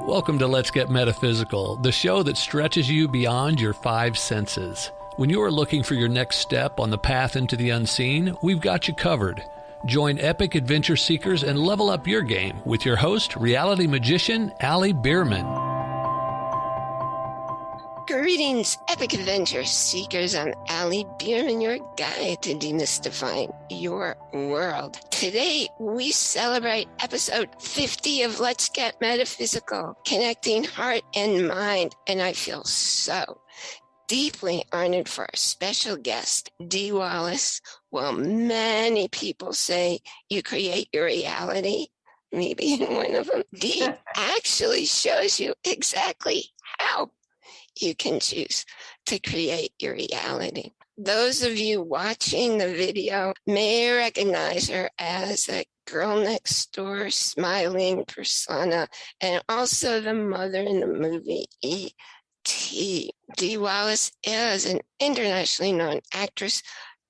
Welcome to Let's Get Metaphysical, the show that stretches you beyond your five senses. When you are looking for your next step on the path into the unseen, we've got you covered. Join epic adventure seekers and level up your game with your host, reality magician Allie Bierman. Greetings, epic adventure seekers. I'm Allie Bierman, your guide to demystifying your world. Today, we celebrate episode 50 of Let's Get Metaphysical, connecting heart and mind. And I feel so deeply honored for our special guest, Dee Wallace. Well, many people say you create your reality. Maybe in one of them, Dee actually shows you exactly how you can choose to create your reality. Those of you watching the video may recognize her as a girl next door smiling persona and also the mother in the movie E.T. Dee Wallace is an internationally known actress,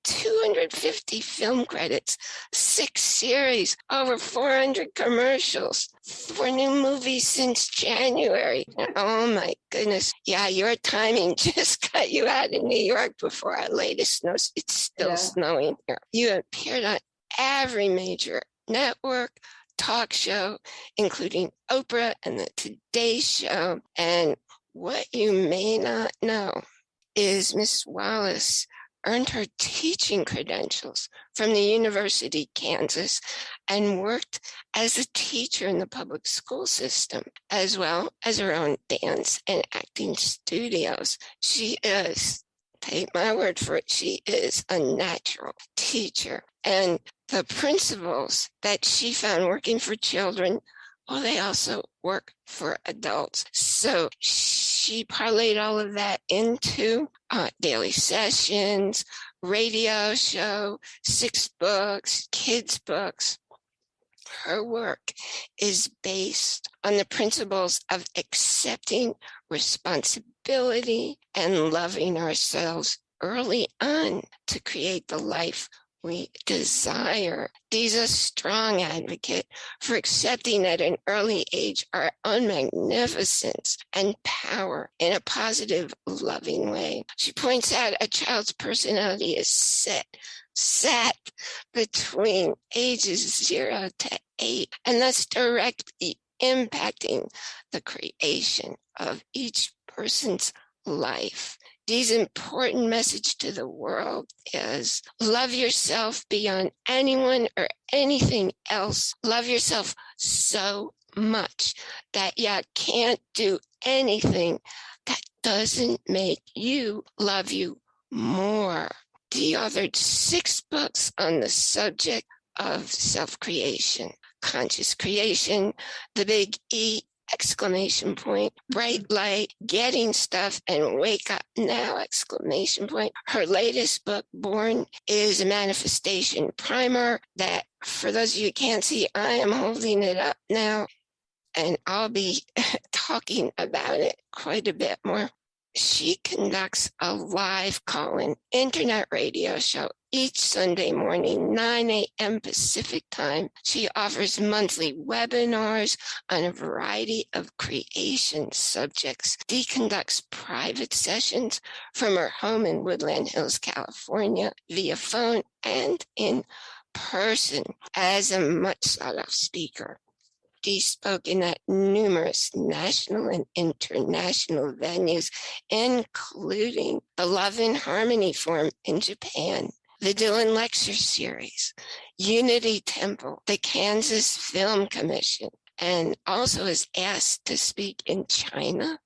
250 film credits, 6 series, over 400 commercials, 4 new movies since January. Oh my goodness. Yeah, your timing just got you out of New York before our latest snow. It's still snowing here. You appeared on every major network, talk show, including Oprah and the Today Show. And what you may not know is Miss Wallace earned her teaching credentials from the University of Kansas and worked as a teacher in the public school system, as well as her own dance and acting studios. She is, take my word for it, she is a natural teacher. And the principles that she found working for children, well, they also work for adults. So she parlayed all of that into daily sessions, radio show, 6 books, kids' books. Her work is based on the principles of accepting responsibility and loving ourselves early on to create the life we desire. Dee's a strong advocate for accepting at an early age our own magnificence and power in a positive, loving way. She points out a child's personality is set between ages 0 to 8, and thus directly impacting the creation of each person's life. Dee's important message to the world is love yourself beyond anyone or anything else. Love yourself so much that you can't do anything that doesn't make you love you more. Dee authored 6 books on the subject of self-creation, conscious creation, the big E, exclamation point, bright light, getting stuff, and wake up now, exclamation point. Her latest book, Born, is a manifestation primer that, for those of you who can't see, I am holding it up now, and I'll be talking about it quite a bit more. She conducts a live call-in internet radio show each Sunday morning, 9 a.m. Pacific time. She offers monthly webinars on a variety of creation subjects. Dee conducts private sessions from her home in Woodland Hills, California, via phone and in person as a much sought-after speaker. Dee spoken at numerous national and international venues, including the Love and Harmony Forum in Japan, the Dylan Lecture Series, Unity Temple, the Kansas Film Commission, and also is asked to speak in China,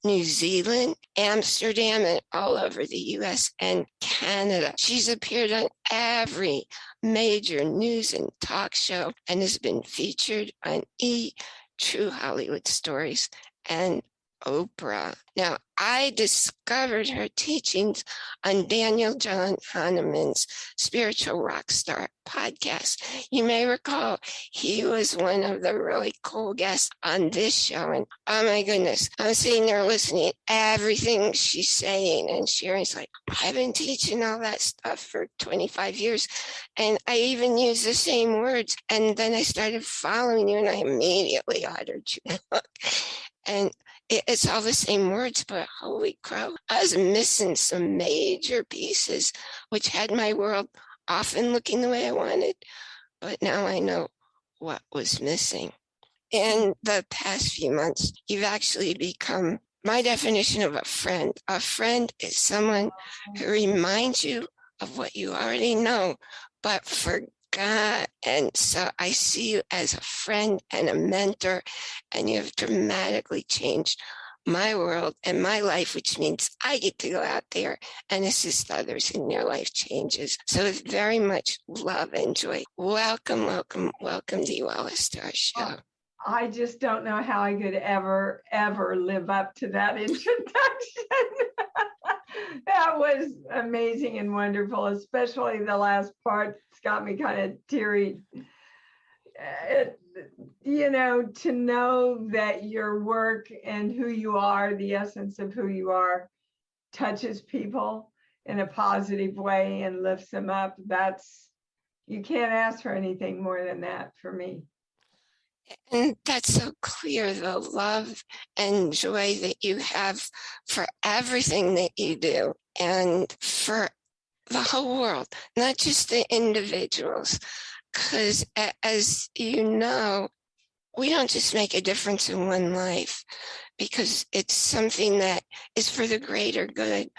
New Zealand, Amsterdam, and all over the U.S. and Canada. She's appeared on every major news and talk show and has been featured on E! True Hollywood Stories and Oprah. Now, I discovered her teachings on Daniel John Kahneman's Spiritual Rockstar podcast. You may recall he was one of the really cool guests on this show. And oh my goodness, I was sitting there listening to everything she's saying and sharing. It's like, I've been teaching all that stuff for 25 years. And I even use the same words. And then I started following you and I immediately ordered your book. And it's all the same words, but holy crow, I was missing some major pieces, which had my world often looking the way I wanted. But now I know what was missing. In the past few months, you've actually become my definition of a friend. A friend is someone who reminds you of what you already know, but forgot. And so I see you as a friend and a mentor, and you have dramatically changed my world and my life, which means I get to go out there and assist others in their life changes. So with very much love and joy, welcome, welcome, welcome, Dee Wallace, to our show. I just don't know how I could ever live up to that introduction. That was amazing and wonderful, especially the last part. It's got me kind of teary. To know that your work and who you are, the essence of who you are, touches people in a positive way and lifts them up. You can't ask for anything more than that for me. And that's so clear, the love and joy that you have for everything that you do and for the whole world, not just the individuals. Because as you know, we don't just make a difference in one life, because it's something that is for the greater good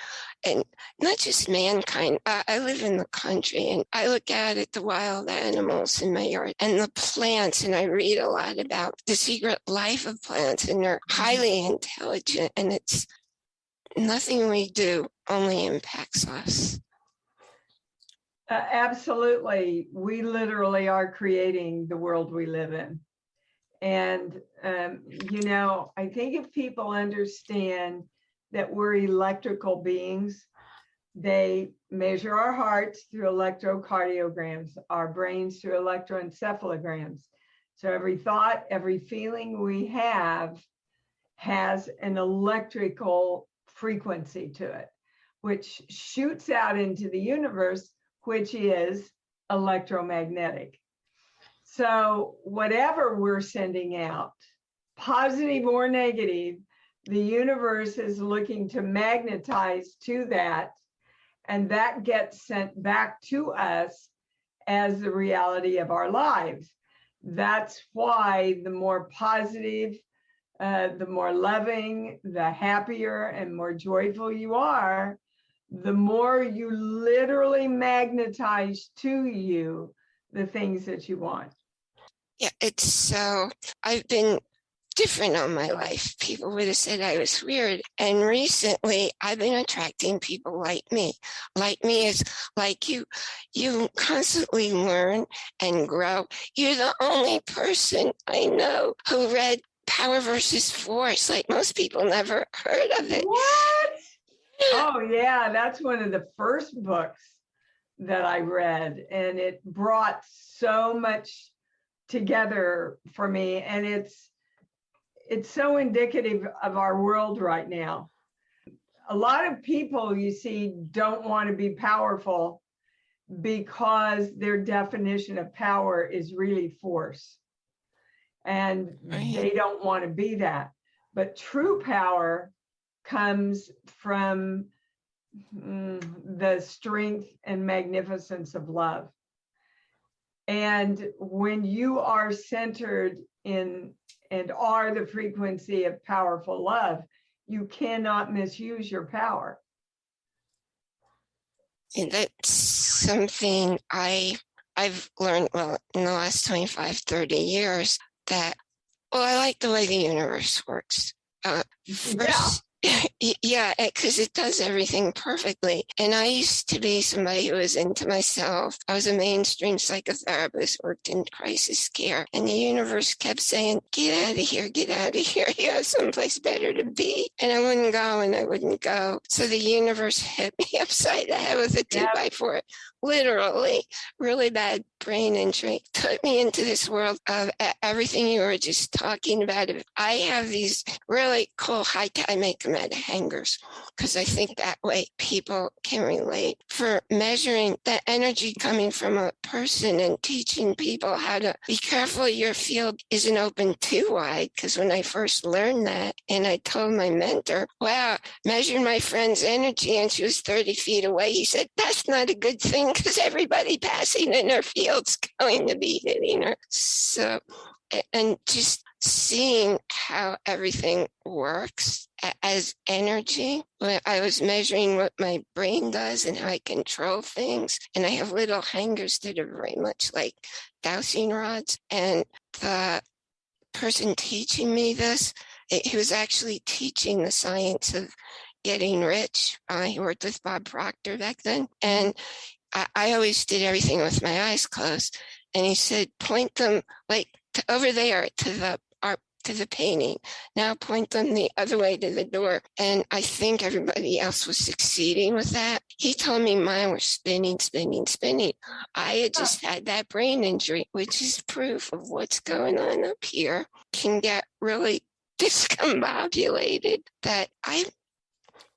and not just mankind. I live in the country and I look out at the wild animals in my yard and the plants, and I read a lot about the secret life of plants, and they're highly intelligent, and it's nothing we do only impacts us. Absolutely. We literally are creating the world we live in. And, I think if people understand that we're electrical beings, they measure our hearts through electrocardiograms, our brains through electroencephalograms. So every thought, every feeling we have has an electrical frequency to it, which shoots out into the universe, which is electromagnetic. So whatever we're sending out, positive or negative, the universe is looking to magnetize to that, and that gets sent back to us as the reality of our lives. That's why the more positive, the more loving, the happier and more joyful you are, the more you literally magnetize to you the things that you want. Yeah, I've been different all my life. People would have said I was weird. And recently I've been attracting people like me. Like me is like you. You constantly learn and grow. You're the only person I know who read Power versus Force. Like most people never heard of it. What? Oh yeah, that's one of the first books that I read, and it brought so much together for me, and it's so indicative of our world right now. A lot of people, you see, don't want to be powerful because their definition of power is really force, and they don't want to be that. But true power comes from the strength and magnificence of love. And when you are centered in and are the frequency of powerful love, you cannot misuse your power. And that's something I've learned, in the last 25, 30 years, that, I like the way the universe works. Yeah, because it does everything perfectly. And I used to be somebody who was into myself. I was a mainstream psychotherapist, worked in crisis care, and the universe kept saying, get out of here, get out of here. You have someplace better to be. And I wouldn't go and I wouldn't go. So the universe hit me upside the head with a 2x4, literally, really bad brain injury, took me into this world of everything you were just talking about. I have these really cool I make them out of hangers because I think that way people can relate. For measuring the energy coming from a person and teaching people how to be careful your field isn't open too wide, because when I first learned that and I told my mentor, wow, measured my friend's energy and she was 30 feet away, he said, that's not a good thing because everybody passing in her field's going to be hitting her. So, and just seeing how everything works as energy. I was measuring what my brain does and how I control things. And I have little hangers that are very much like dowsing rods. And the person teaching me this, he was actually teaching the science of getting rich. He worked with Bob Proctor back then. And I always did everything with my eyes closed. And he said, point them like over there to the painting. Now point them the other way to the door. And I think everybody else was succeeding with that. He told me mine were spinning. I had just had that brain injury, which is proof of what's going on up here can get really discombobulated. That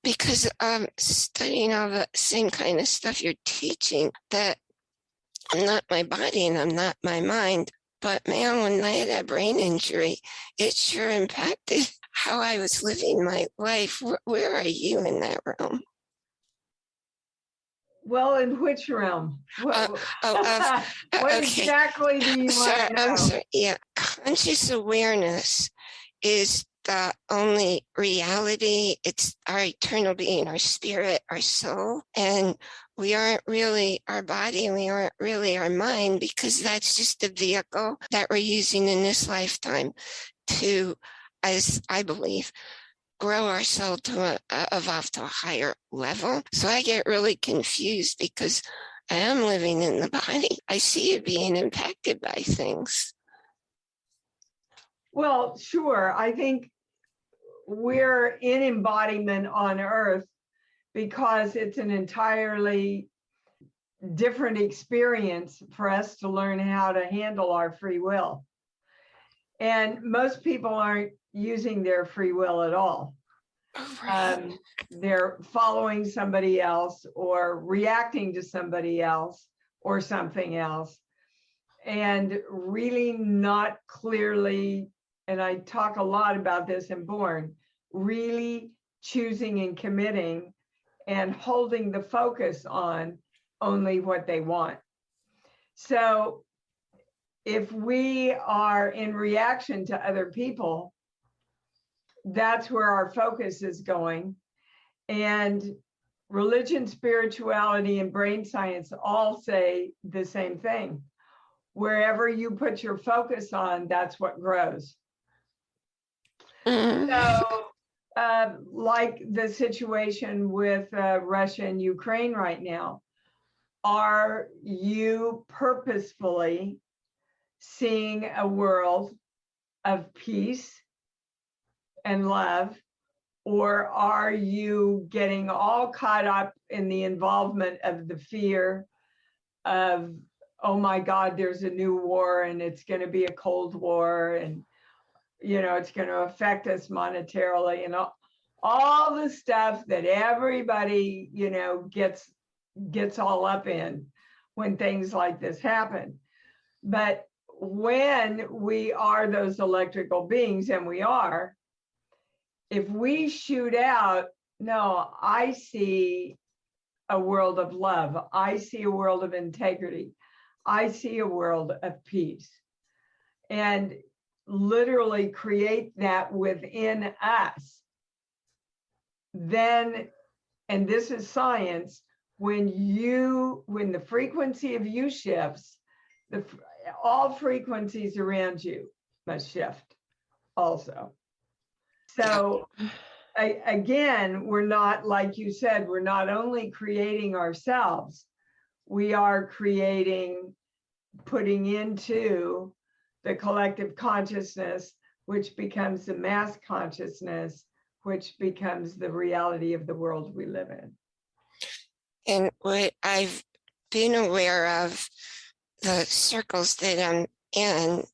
because I'm studying all the same kind of stuff you're teaching, that I'm not my body and I'm not my mind. But man, when I had that brain injury, it sure impacted how I was living my life. Where are you in that realm? Well, in which realm? What Okay. exactly do you want to know? I'm sorry. Yeah, conscious awareness is the only reality. It's our eternal being, our spirit, our soul. And we aren't really our body and we aren't really our mind, because that's just the vehicle that we're using in this lifetime to, as I believe, grow our soul to evolve to a higher level. So I get really confused because I am living in the body. I see it being impacted by things. Well, sure. I think we're in embodiment on Earth because it's an entirely different experience for us to learn how to handle our free will. And most people aren't using their free will at all. They're following somebody else or reacting to somebody else or something else, and really not clearly, and I talk a lot about this in Born, really choosing and committing and holding the focus on only what they want. So if we are in reaction to other people, that's where our focus is going. And religion, spirituality, and brain science all say the same thing. Wherever you put your focus on, that's what grows. So, like the situation with Russia and Ukraine right now, are you purposefully seeing a world of peace and love, or are you getting all caught up in the involvement of the fear of, oh my God, there's a new war and it's going to be a Cold War and, you know, it's going to affect us monetarily and all the stuff that everybody, you know, gets all up in when things like this happen. But when we are those electrical beings, and we are, if we shoot out, no, I see a world of love. I see a world of integrity. I see a world of peace. And literally create that within us. Then, and this is science, when the frequency of you shifts, all frequencies around you must shift also. So again, we're not, like you said, we're not only creating ourselves, we are creating, putting into the collective consciousness, which becomes the mass consciousness, which becomes the reality of the world we live in. And what I've been aware of, the circles that I'm in,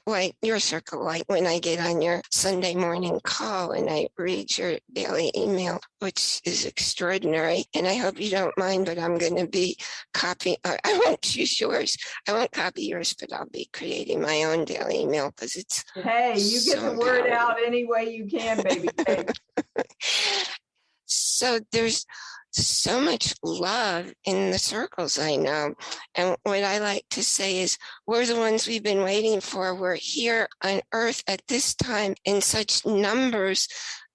like your circle, like when I get on your Sunday morning call and I read your daily email, which is extraordinary. And I hope you don't mind, but I'm going to be copying, I won't use yours. I won't copy yours, but I'll be creating my own daily email because it's Hey, you get the word out any way you can, baby. So there's so much love in the circles I know. And what I like to say is, we're the ones we've been waiting for. We're here on Earth at this time in such numbers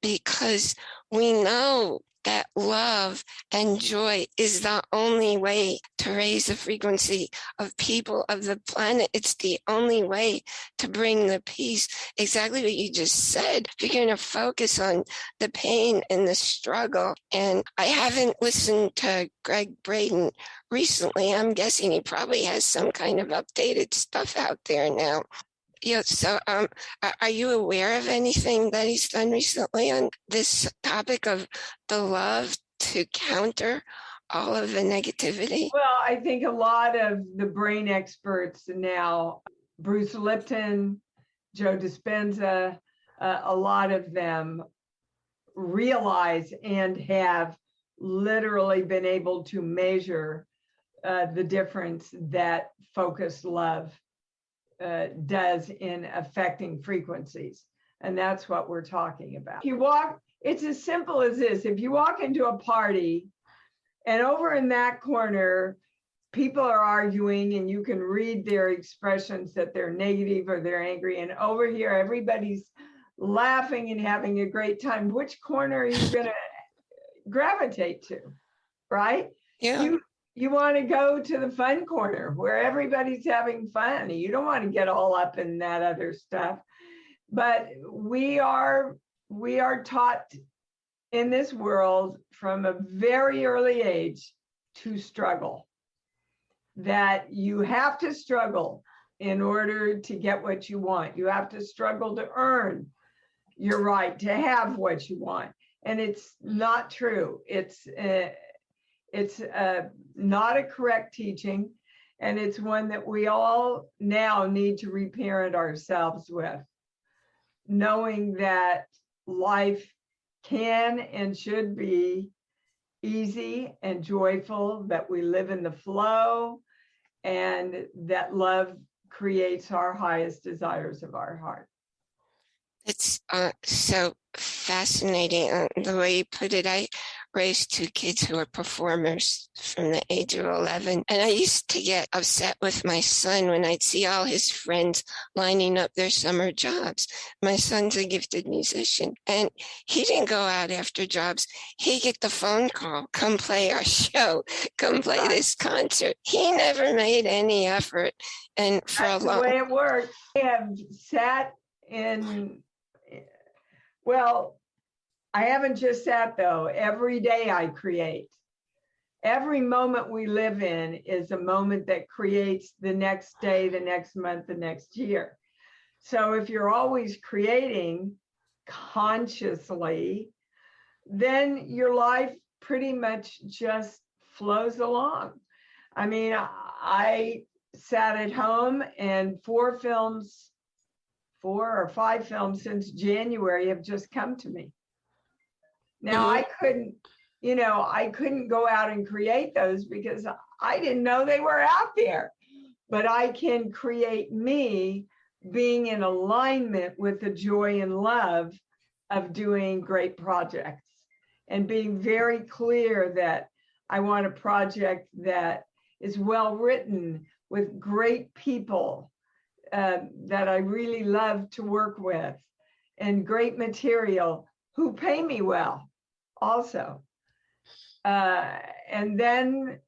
because we know that love and joy is the only way to raise the frequency of people of the planet. It's the only way to bring the peace. Exactly what you just said. If you're going to focus on the pain and the struggle. And I haven't listened to Greg Braden recently. I'm guessing he probably has some kind of updated stuff out there now. Yeah, so are you aware of anything that he's done recently on this topic of the love to counter all of the negativity? Well, I think a lot of the brain experts now, Bruce Lipton, Joe Dispenza, a lot of them realize and have literally been able to measure the difference that focused love does in affecting frequencies. And that's what we're talking about. You walk, it's as simple as this. If you walk into a party and over in that corner, people are arguing and you can read their expressions that they're negative or they're angry. And over here, everybody's laughing and having a great time. Which corner are you going to gravitate to, right? Yeah. You want to go to the fun corner where everybody's having fun. You don't want to get all up in that other stuff. But we are taught in this world from a very early age to struggle. That you have to struggle in order to get what you want. You have to struggle to earn your right to have what you want. And it's not true. It's not a correct teaching, and it's one that we all now need to reparent ourselves with, knowing that life can and should be easy and joyful, that we live in the flow, and that love creates our highest desires of our heart. It's so fascinating the way you put it. I raised two kids who are performers from the age of 11. And I used to get upset with my son when I'd see all his friends lining up their summer jobs. My son's a gifted musician, and he didn't go out after jobs. He'd get the phone call, come play our show, come play this concert. He never made any effort. And for That's the way it works. I have sat in, well, I haven't just sat though. Every day I create. Every moment we live in is a moment that creates the next day, the next month, the next year. So if you're always creating consciously, then your life pretty much just flows along. I mean, I sat at home and 4 or 5 films since January have just come to me. Now I couldn't go out and create those because I didn't know they were out there, but I can create me being in alignment with the joy and love of doing great projects and being very clear that I want a project that is well written with great people that I really love to work with and great material who pay me well also. And then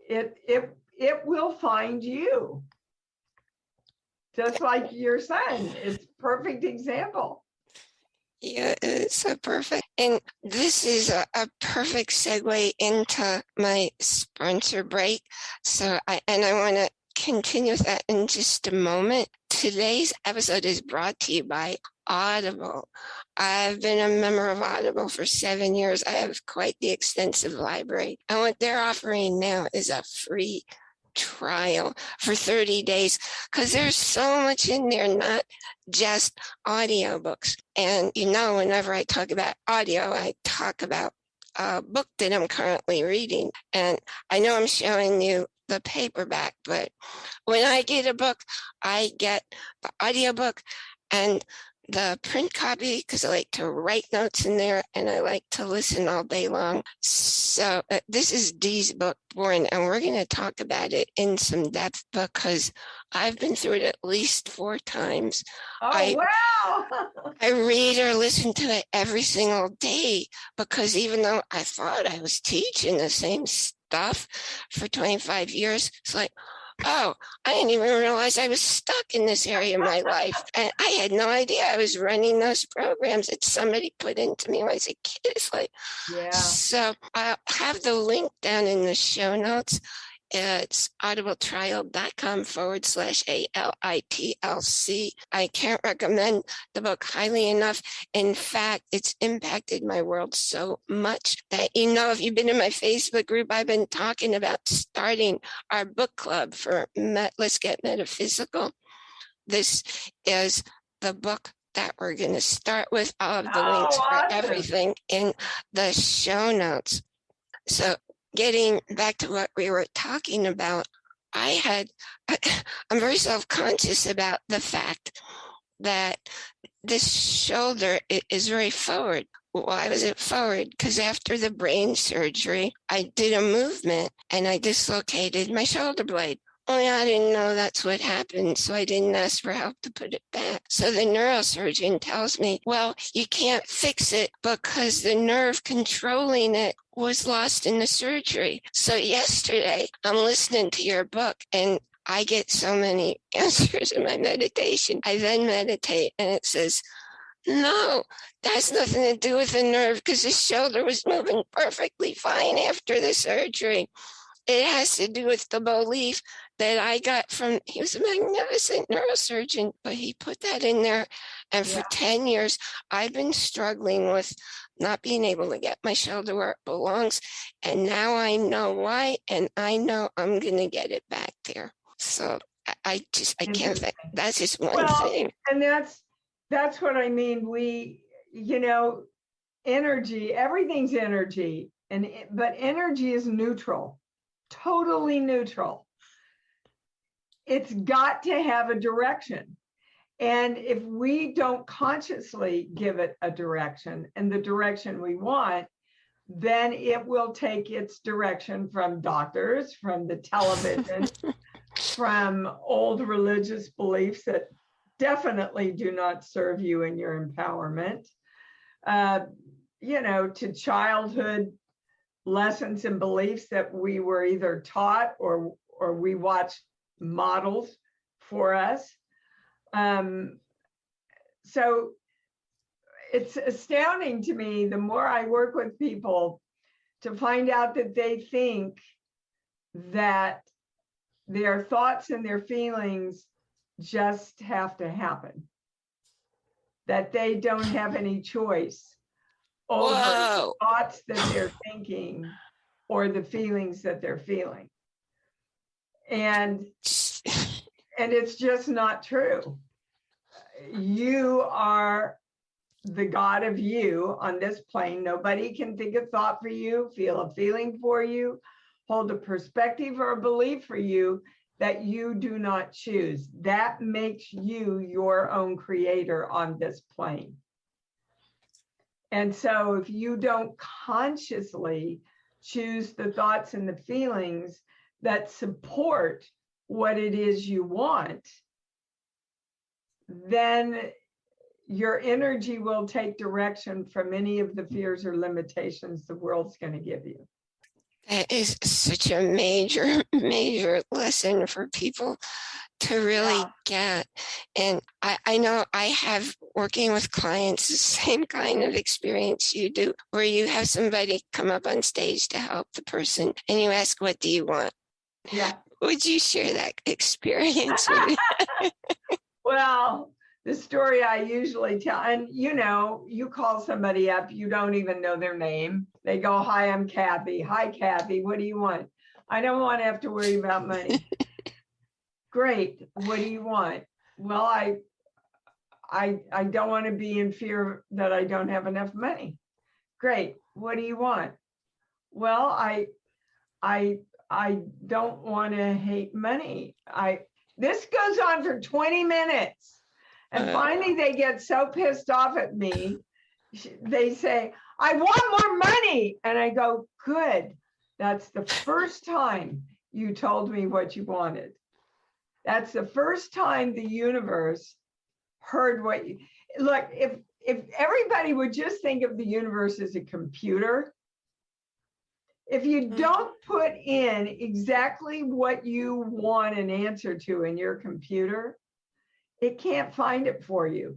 it will find you. Just like your son, it's a perfect example. Yeah, it's so perfect. And this is a perfect segue into my sponsor break. So I want to continue with that in just a moment. Today's episode is brought to you by Audible. I've been a member of Audible for 7 years. I have quite the extensive library. And what they're offering now is a free trial for 30 days because there's so much in there, not just audiobooks. And whenever I talk about audio, I talk about a book that I'm currently reading. And I know I'm showing you the paperback, but when I get a book, I get the audiobook and the print copy because I like to write notes in there and I like to listen all day long. So this is Dee's book, Born, and we're going to talk about it in some depth because I've been through it at least 4 times. Wow! I read or listen to it every single day because even though I thought I was teaching the same stuff for 25 years, it's like, oh, I didn't even realize I was stuck in this area of my life. And I had no idea I was running those programs that somebody put into me when I was a kid. It's like, Yeah. So I'll have the link down in the show notes. It's audibletrial.com/ALITLC. I can't recommend the book highly enough. In fact, it's impacted my world so much that, if you've been in my Facebook group, I've been talking about starting our book club for Let's Get Metaphysical. This is the book that we're going to start with. All of the links for everything in the show notes. So getting back to what we were talking about, I'm very self-conscious about the fact that this shoulder is very forward. Why was it forward? Because after the brain surgery, I did a movement and I dislocated my shoulder blade. Only I didn't know that's what happened, so I didn't ask for help to put it back. So the neurosurgeon tells me, well, you can't fix it because the nerve controlling it was lost in the surgery. So yesterday, I'm listening to your book, and I get so many answers in my meditation. I then meditate, and it says, no, that has nothing to do with the nerve because the shoulder was moving perfectly fine after the surgery. It has to do with the belief that I got he was a magnificent neurosurgeon, but he put that in there. And for 10 years, I've been struggling with not being able to get my shoulder where it belongs. And now I know why, and I know I'm going to get it back there. So I can't think. That's just one thing. And that's what I mean. Energy, everything's energy, but energy is neutral. Totally neutral. It's got to have a direction. And if we don't consciously give it a direction and the direction we want, then it will take its direction from doctors, from the television, from old religious beliefs that definitely do not serve you in your empowerment, to childhood lessons and beliefs that we were either taught or we watched models for us. So it's astounding to me, the more I work with people, to find out that they think that their thoughts and their feelings just have to happen, that they don't have any choice over the thoughts that they're thinking or the feelings that they're feeling. And it's just not true. You are the God of you on this plane. Nobody can think a thought for you, feel a feeling for you, hold a perspective or a belief for you that you do not choose. That makes you your own creator on this plane. And so if you don't consciously choose the thoughts and the feelings that support what it is you want, then your energy will take direction from any of the fears or limitations the world's going to give you. That is such a major, major lesson for people to really get. And I know I have, working with clients, the same kind of experience you do, where you have somebody come up on stage to help the person and you ask, what do you want? Yeah. Would you share that experience with me? Well, the story I usually tell, and you call somebody up, you don't even know their name. They go, hi, I'm Kathy. Hi, Kathy. What do you want? I don't want to have to worry about money. Great. What do you want? Well, I don't want to be in fear that I don't have enough money. Great. What do you want? Well, I don't want to hate money. This goes on for 20 minutes. And finally they get so pissed off at me. They say, I want more money. And I go, good. That's the first time you told me what you wanted. That's the first time the universe heard what you, look, if everybody would just think of the universe as a computer, if you don't put in exactly what you want an answer to in your computer, it can't find it for you.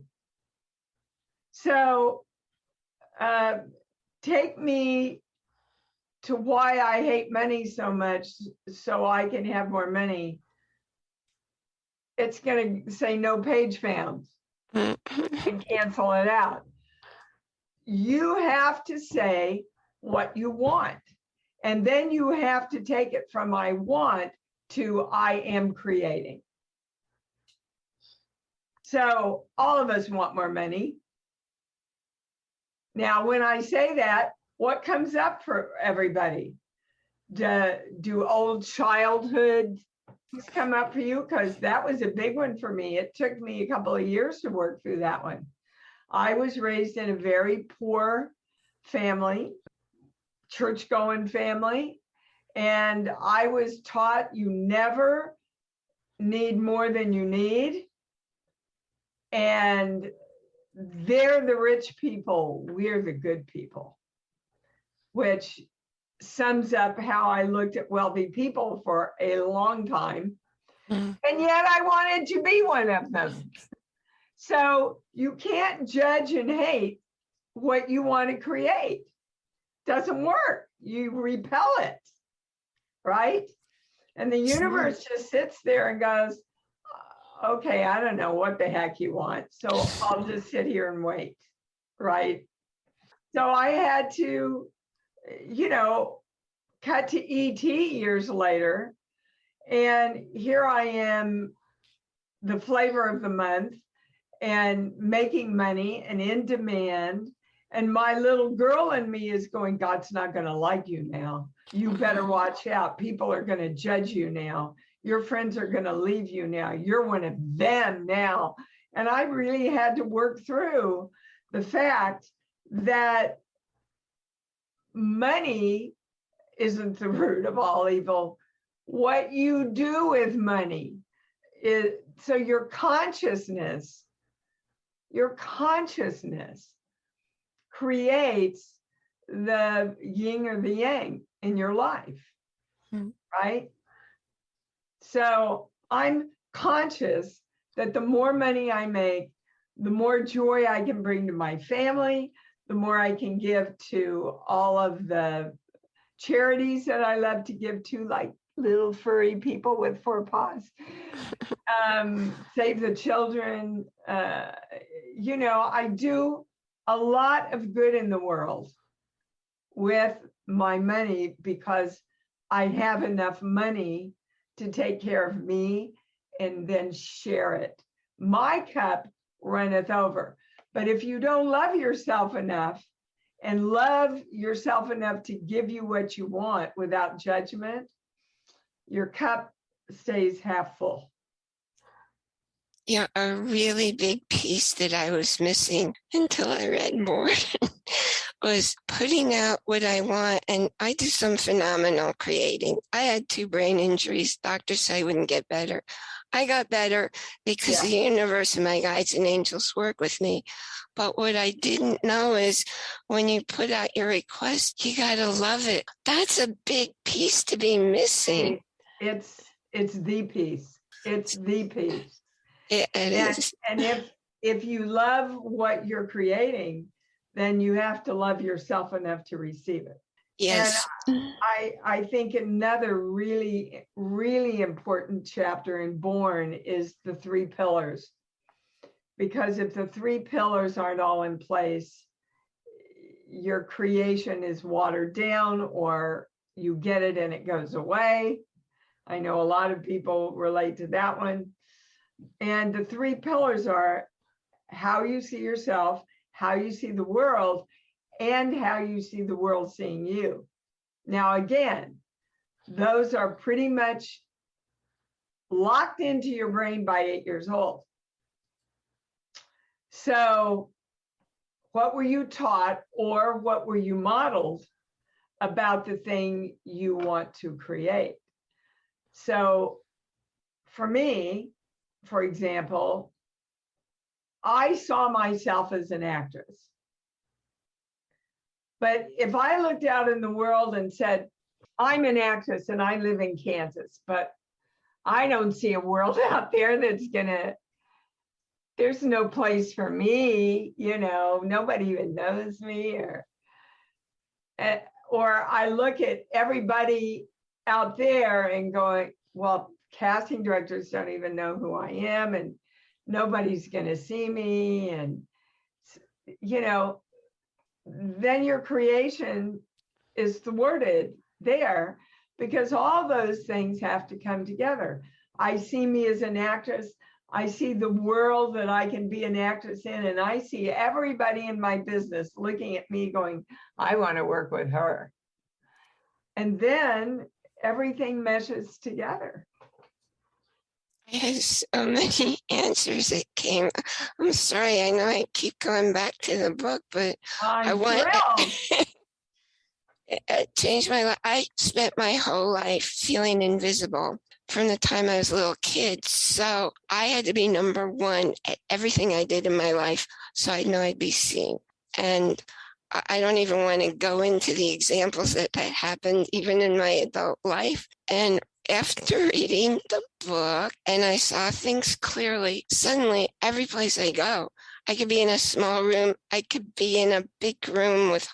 So take me to why I hate money so much so I can have more money. It's going to say no page found and cancel it out. You have to say what you want. And then you have to take it from I want to I am creating. So all of us want more money. Now, when I say that, what comes up for everybody? Do old childhood things come up for you? Because that was a big one for me. It took me a couple of years to work through that one. I was raised in a very poor family, church-going family, and I was taught you never need more than you need. And they're the rich people, we're the good people, which sums up how I looked at wealthy people for a long time. And yet I wanted to be one of them. So you can't judge and hate what you want to create. Doesn't work. You repel it, right? And the universe just sits there and goes, okay, I don't know what the heck you want, so I'll just sit here and wait, right? So I had to, cut to ET years later, and here I am, the flavor of the month, and making money and in demand, and my little girl in me is going, God's not going to like you now. You better watch out. People are going to judge you now. Your friends are going to leave you now. You're one of them now. And I really had to work through the fact that money isn't the root of all evil. What you do with money is, so your consciousness creates the yin or the yang in your life, right? So I'm conscious that the more money I make, the more joy I can bring to my family, the more I can give to all of the charities that I love to give to, like little furry people with 4 paws, Save the Children. I do a lot of good in the world with my money because I have enough money to take care of me and then share it. My cup runneth over. But if you don't love yourself enough and love yourself enough to give you what you want without judgment, your cup stays half full. Yeah, a really big piece that I was missing until I read more was putting out what I want. And I do some phenomenal creating. I had 2 brain injuries. Doctors said I wouldn't get better. I got better because the universe and my guides and angels work with me. But what I didn't know is when you put out your request, you got to love it. That's a big piece to be missing. It's the piece. It's the piece. It is. And if you love what you're creating, then you have to love yourself enough to receive it. Yes. And I think another really, really important chapter in Born is the 3 pillars. Because if the 3 pillars aren't all in place, your creation is watered down, or you get it and it goes away. I know a lot of people relate to that one. And the 3 pillars are how you see yourself, how you see the world, and how you see the world seeing you. Now, again, those are pretty much locked into your brain by 8 years old. So what were you taught, or what were you modeled about the thing you want to create? So for me, for example, I saw myself as an actress. But if I looked out in the world and said, I'm an actress and I live in Kansas, but I don't see a world out there that's there's no place for me, nobody even knows me, or I look at everybody out there and going, well, casting directors don't even know who I am, and nobody's going to see me. And, then your creation is thwarted there, because all those things have to come together. I see me as an actress. I see the world that I can be an actress in, and I see everybody in my business looking at me going, I want to work with her. And then everything meshes together. I had so many answers that came. I'm sorry, I know I keep going back to the book, but I want it changed my life. I spent my whole life feeling invisible from the time I was a little kid. So I had to be number one at everything I did in my life, so I know I'd be seen. And I don't even want to go into the examples that happened even in my adult life. And after reading the book and I saw things clearly, suddenly every place I go, I could be in a small room, I could be in a big room with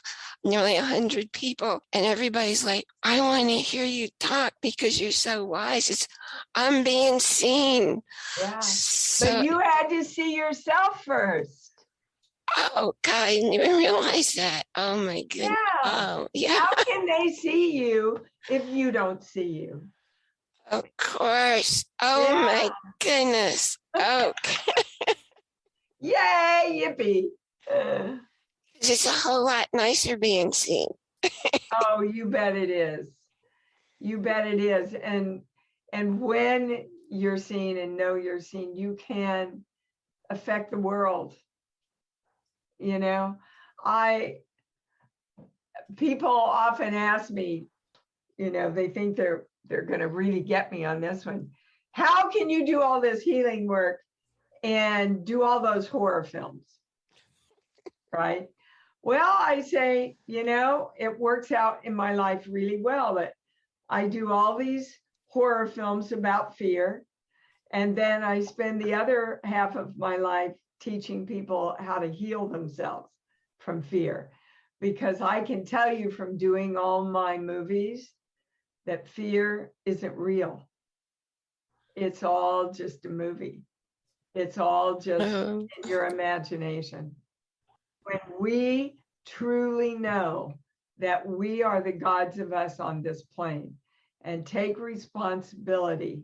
nearly 100 people, and everybody's like, I want to hear you talk because you're so wise. I'm being seen. Yeah. So, but you had to see yourself first. Oh, God, I didn't even realize that. Oh, my goodness. Yeah. Oh, yeah. How can they see you if you don't see you? Of course. Oh, yeah. My goodness. Okay. Yay, yippee. It's a whole lot nicer being seen. Oh, you bet it is. You bet it is. And when you're seen and know you're seen, you can affect the world. People often ask me, they think they're going to really get me on this one. How can you do all this healing work and do all those horror films? Right? Well, I say, it works out in my life really well that I do all these horror films about fear. And then I spend the other half of my life teaching people how to heal themselves from fear. Because I can tell you from doing all my movies that fear isn't real. It's all just a movie. It's all just in your imagination. When we truly know that we are the gods of us on this plane and take responsibility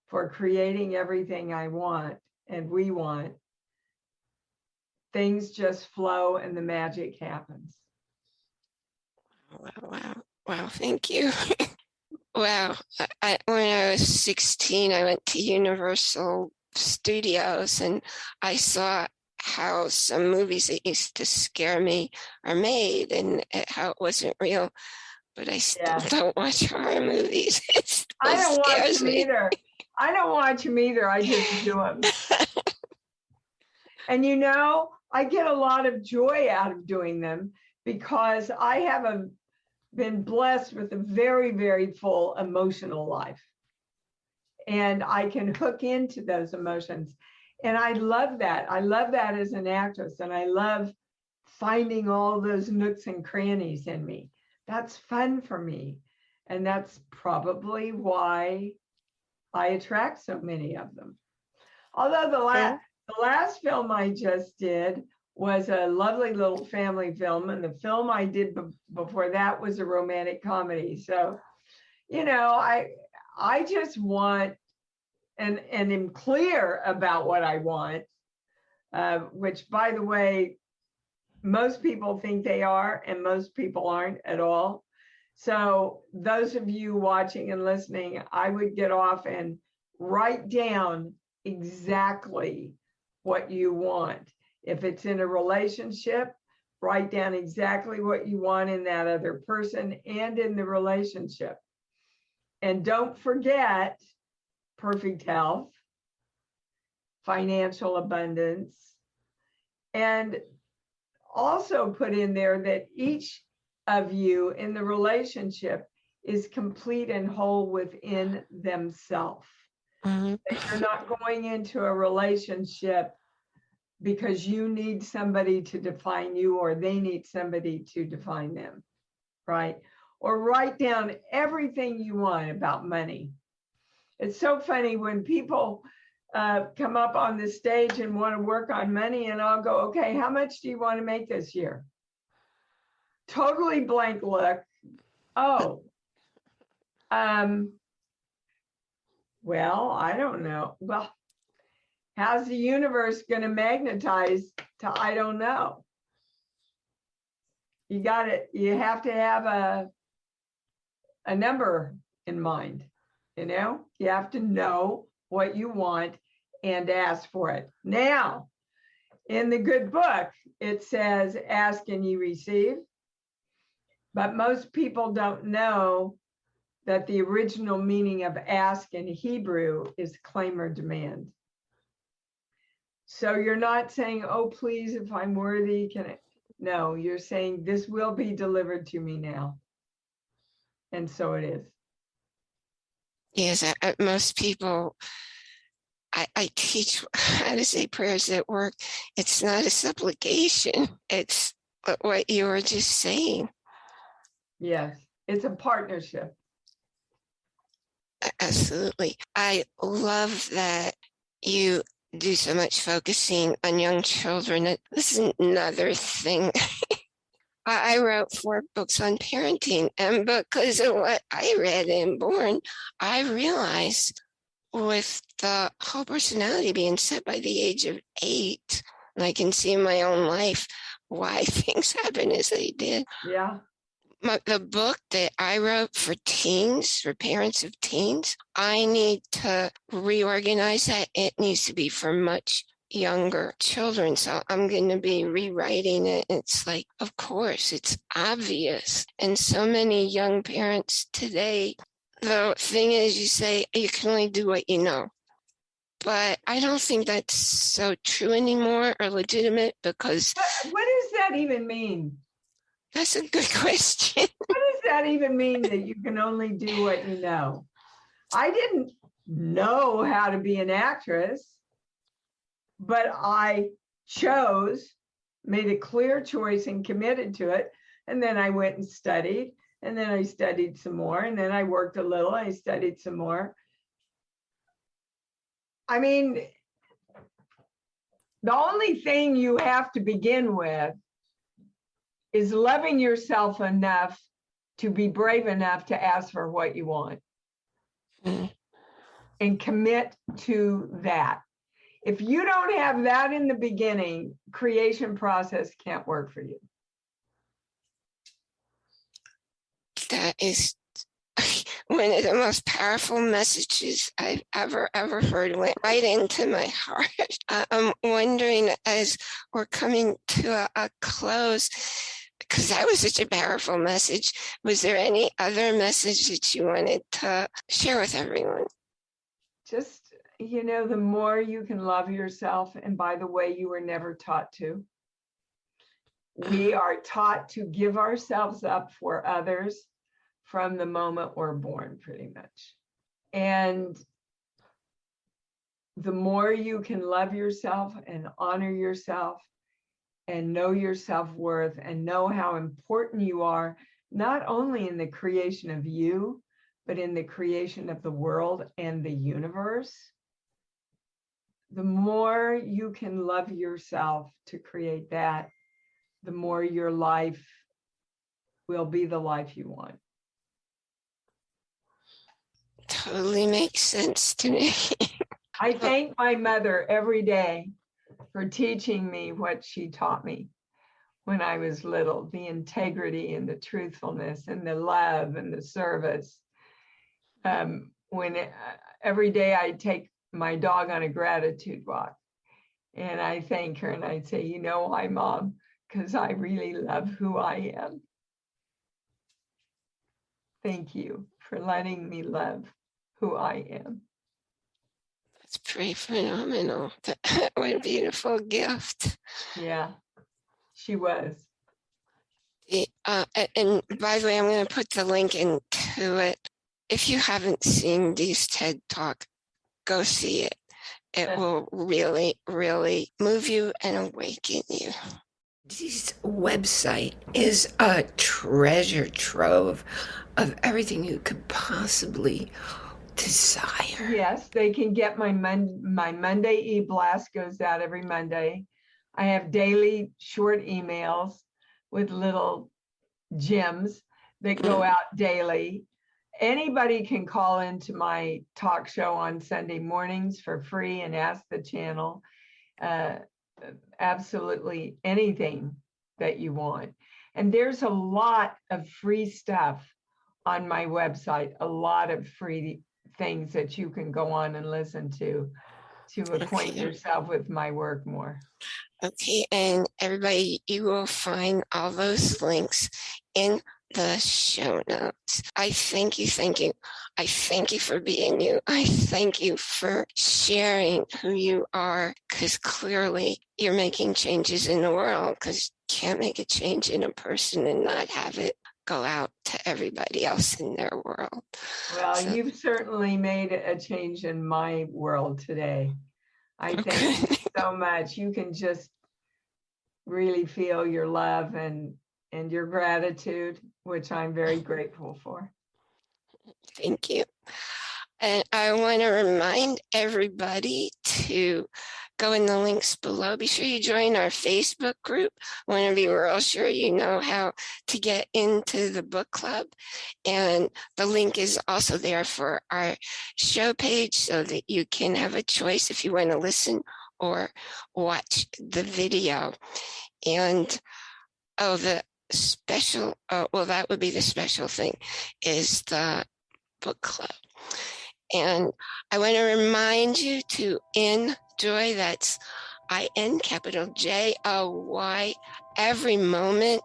for creating everything I want and we want, things just flow and the magic happens. Wow. Thank you. Wow. When I was 16, I went to Universal Studios and I saw how some movies that used to scare me are made and how it wasn't real. But I still don't watch horror movies. I don't watch them either. I don't watch them either. I just do them. And I get a lot of joy out of doing them because I have been blessed with a very, very full emotional life. and I can hook into those emotions. And I love that. I love that as an actress. And I love finding all those nooks and crannies in me. That's fun for me. And that's probably why I attract so many of them. Although the last film I just did was a lovely little family film. And the film I did before that was a romantic comedy. So, you know, I just want and am clear about what I want, which, by the way, most people think they are, and most people aren't at all. So those of you watching and listening, I would get off and write down exactly what you want. If it's in a relationship, write down exactly what you want in that other person and in the relationship. And don't forget perfect health, financial abundance, and also put in there that each of you in the relationship is complete and whole within themselves. Mhm. That you're not going into a relationship because you need somebody to define you or they need somebody to define them, right? Or write down everything you want about money. It's so funny when people come up on the stage and want to work on money, and I'll go, okay, how much do you want to make this year? Totally blank look. Oh, well, I don't know. Well, how's the universe going to magnetize to I don't know? You got it. You have to have a number in mind. You know, you have to know what you want and ask for it. Now, in the good book, it says, ask and you receive. But most people don't know that the original meaning of ask in Hebrew is claim or demand. So you're not saying, oh, please, if I'm worthy, can I? No, you're saying this will be delivered to me now. And so it is. Yes, most people, I teach how to say prayers at work. It's not a supplication. It's what you were just saying. Yes, it's a partnership. Absolutely. I love that you do so much focusing on young children. This is another thing. I wrote 4 books on parenting, and because of what I read in Born, I realized with the whole personality being set by the age of 8, and I can see in my own life why things happen as they did. Yeah. The book that I wrote for teens, for parents of teens, I need to reorganize that. It needs to be for much younger children. So I'm going to be rewriting it. It's like, of course, it's obvious. And so many young parents today, the thing is, you say you can only do what you know. But I don't think that's so true anymore or legitimate, because What does that even mean? that's a good question. What does that even mean that you can only do what you know? I didn't know how to be an actress, but I chose, made a clear choice and committed to it. And then I went and studied, and then I studied some more, and then I worked a little, I studied some more. I mean, the only thing you have to begin with is loving yourself enough to be brave enough to ask for what you want. Mm. And commit to that. If you don't have that in the beginning, creation process can't work for you. That is one of the most powerful messages I've ever heard. Went right into my heart. I'm wondering, as we're coming to a close, because that was such a powerful message, was there any other message that you wanted to share with everyone? Just, you know, the more you can love yourself, and by the way, you were never taught to. We are taught to give ourselves up for others from the moment we're born, pretty much. And the more you can love yourself and honor yourself and know your self-worth and know how important you are, not only in the creation of you, but in the creation of the world and the universe, the more you can love yourself to create that, the more your life will be the life you want. Totally makes sense to me. I thank my mother every day for teaching me what she taught me when I was little, the integrity and the truthfulness and the love and the service. Every day I take my dog on a gratitude walk and I thank her and I say, you know why, Mom? Because I really love who I am. Thank you for letting me love who I am. That's pretty phenomenal. What a beautiful gift. Yeah, she was. And by the way, I'm going to put the link into it. If you haven't seen Dee's TED Talk, go see it. It will really, really move you and awaken you. Dee's website is a treasure trove of everything you could possibly desire. Yes, they can get my Monday e-blast goes out every Monday. I have daily short emails with little gems that go out daily. Anybody can call into my talk show on Sunday mornings for free and ask the channel absolutely anything that you want. And there's a lot of free stuff on my website, a lot of free things that you can go on and listen to acquaint yourself with my work more. Okay, and everybody, you will find all those links in the show notes. I thank you. I thank you for being you. I thank you for sharing who you are, because clearly you're making changes in the world, because you can't make a change in a person and not have it go out to everybody else in their world. Well, so, you've certainly made a change in my world today. I thank you so much. You can just really feel your love and your gratitude, which I'm very grateful for. Thank you. And I want to remind everybody to go in the links below. Be sure you join our Facebook group. I want to be real sure you know how to get into the book club. And the link is also there for our show page so that you can have a choice if you want to listen or watch the video. And that would be the special thing, is the book club. And I want to remind you to enjoy, that's INJOY, every moment,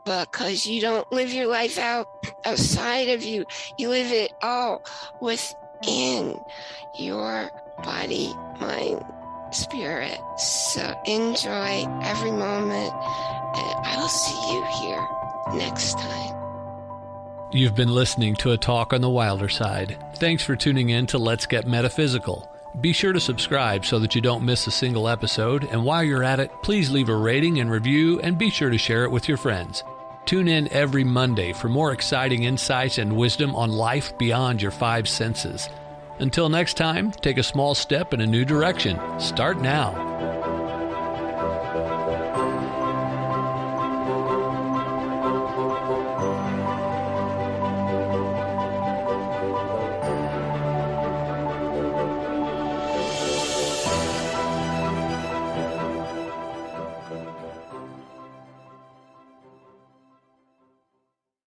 because you don't live your life outside of you. You live it all within your body, mind, spirit. So enjoy every moment, and I will see you here next time. You've been listening to a talk on the wilder side. Thanks for tuning in to Let's Get Metaphysical. Be sure to subscribe so that you don't miss a single episode, and while you're at it, please leave a rating and review, and be sure to share it with your friends. Tune in every Monday for more exciting insights and wisdom on life beyond your five senses. Until next time, take a small step in a new direction. Start now.